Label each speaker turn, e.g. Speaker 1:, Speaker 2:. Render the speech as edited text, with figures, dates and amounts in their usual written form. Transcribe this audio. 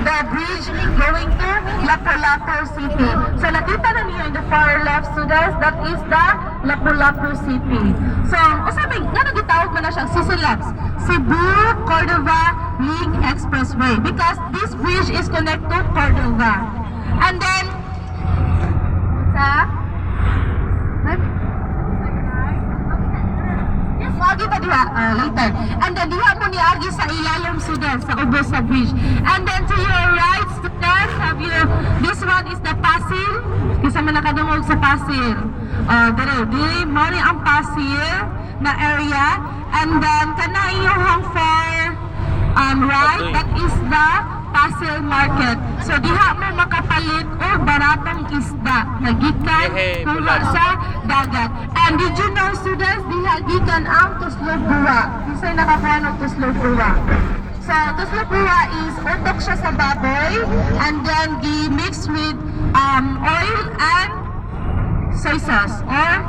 Speaker 1: the bridge going to Lapu-Lapu City. So nakita na niyo in the far left, students, that is the Lapu-Lapu City. So, usabi, nga nagitawag mo na siyang CCLEX, Cebu Cordova Link Expressway, because this bridge is connected to Cordova. And then, Agi pa diha, later. And then diha mo ni Agi sa ilalim, students, sa ubos sa bridge. And then to your right, students, this one is the Pasil. Kisa man nakadungog sa Pasil. Dire, mori ang Pasil na area. And then kana iyong far right, that is the Pasil Market. So diha mo makapalit o baratong isda na gikan mula sa dagat. And did you know, students, diha gikan ang tuslog-buwa. Kisay nakakuha ng tuslog-buwa. So tuslog-buwa is utok siya sa baboy and then gi-mix with oil and soy sauce or